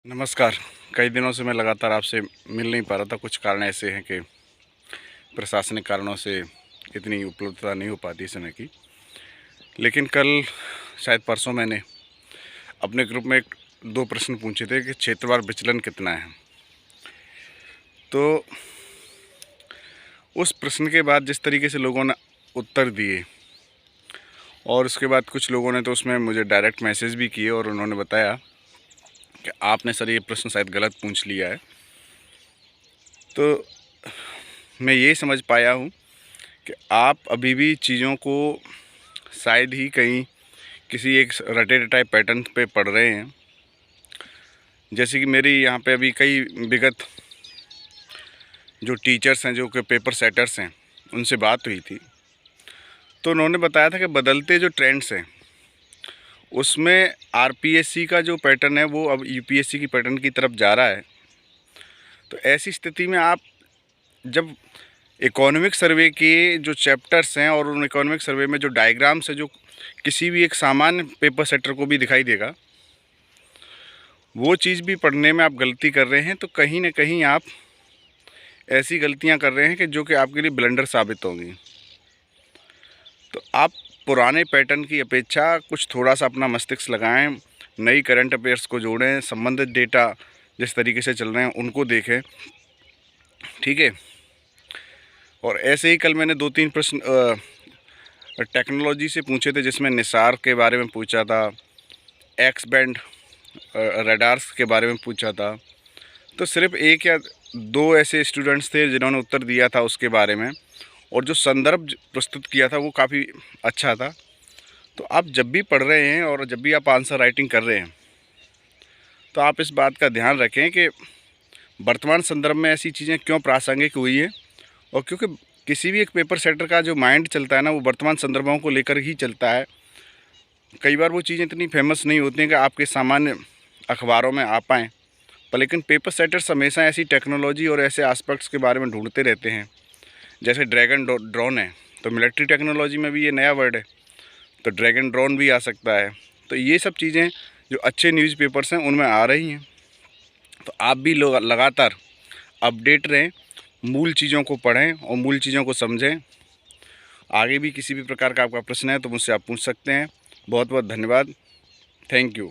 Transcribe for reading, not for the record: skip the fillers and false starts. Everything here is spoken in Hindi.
नमस्कार। कई दिनों से मैं लगातार आपसे मिल नहीं पा रहा था। कुछ कारण ऐसे हैं कि प्रशासनिक कारणों से इतनी उपलब्धता नहीं हो पाती समय की। लेकिन कल शायद परसों मैंने अपने ग्रुप में दो प्रश्न पूछे थे कि क्षेत्रवार विचलन कितना है। तो उस प्रश्न के बाद जिस तरीके से लोगों ने उत्तर दिए और उसके बाद कुछ लोगों ने तो उसमें मुझे डायरेक्ट मैसेज भी किए और उन्होंने बताया कि आपने सर ये प्रश्न शायद गलत पूछ लिया है। तो मैं ये समझ पाया हूँ कि आप अभी भी चीज़ों को शायद ही कहीं किसी एक रटे रटाए पैटर्न पे पढ़ रहे हैं। जैसे कि मेरी यहाँ पे अभी कई विगत जो टीचर्स हैं, जो कि पेपर सेटर्स हैं, उनसे बात हुई थी। तो उन्होंने बताया था कि बदलते जो ट्रेंड्स हैं उसमें आरपीएससी का जो पैटर्न है वो अब यूपीएससी की पैटर्न की तरफ जा रहा है। तो ऐसी स्थिति में आप जब इकोनॉमिक सर्वे के जो चैप्टर्स हैं और उन इकोनॉमिक सर्वे में जो डायग्राम्स है, जो किसी भी एक सामान्य पेपर सेटर को भी दिखाई देगा, वो चीज़ भी पढ़ने में आप गलती कर रहे हैं, तो कहीं ना कहीं आप ऐसी गलतियां कर रहे हैं कि जो कि आपके लिए ब्लंडर साबित होंगी। तो आप पुराने पैटर्न की अपेक्षा कुछ थोड़ा सा अपना मस्तिष्क लगाएं, नई करंट अफेयर्स को जोड़ें, संबंधित डेटा जिस तरीके से चल रहे हैं उनको देखें, ठीक है। और ऐसे ही कल मैंने 2-3 प्रश्न टेक्नोलॉजी से पूछे थे, जिसमें निसार के बारे में पूछा था, एक्स बैंड रडार्स के बारे में पूछा था। तो सिर्फ एक या दो ऐसे स्टूडेंट्स थे जिन्होंने उत्तर दिया था उसके बारे में, और जो संदर्भ प्रस्तुत किया था वो काफ़ी अच्छा था। तो आप जब भी पढ़ रहे हैं और जब भी आप आंसर राइटिंग कर रहे हैं, तो आप इस बात का ध्यान रखें कि वर्तमान संदर्भ में ऐसी चीज़ें क्यों प्रासंगिक हुई हैं। और क्योंकि किसी भी एक पेपर सेटर का जो माइंड चलता है ना, वो वर्तमान संदर्भों को लेकर ही चलता है। कई बार वो चीज़ें इतनी फेमस नहीं होती हैं कि आपके सामान्य अखबारों में आ पाएँ, पर लेकिन पेपर सेटर्स हमेशा ऐसी टेक्नोलॉजी और ऐसे एस्पेक्ट्स के बारे में ढूंढते रहते हैं। जैसे ड्रैगन ड्रोन है, तो मिलिट्री टेक्नोलॉजी में भी ये नया वर्ड है, तो ड्रैगन ड्रोन भी आ सकता है। तो ये सब चीज़ें जो अच्छे न्यूज़पेपर्स हैं उनमें आ रही हैं। तो आप भी लोग लगातार अपडेट रहें, मूल चीज़ों को पढ़ें और मूल चीज़ों को समझें। आगे भी किसी भी प्रकार का आपका प्रश्न है तो मुझसे आप पूछ सकते हैं। बहुत बहुत धन्यवाद। Thank you.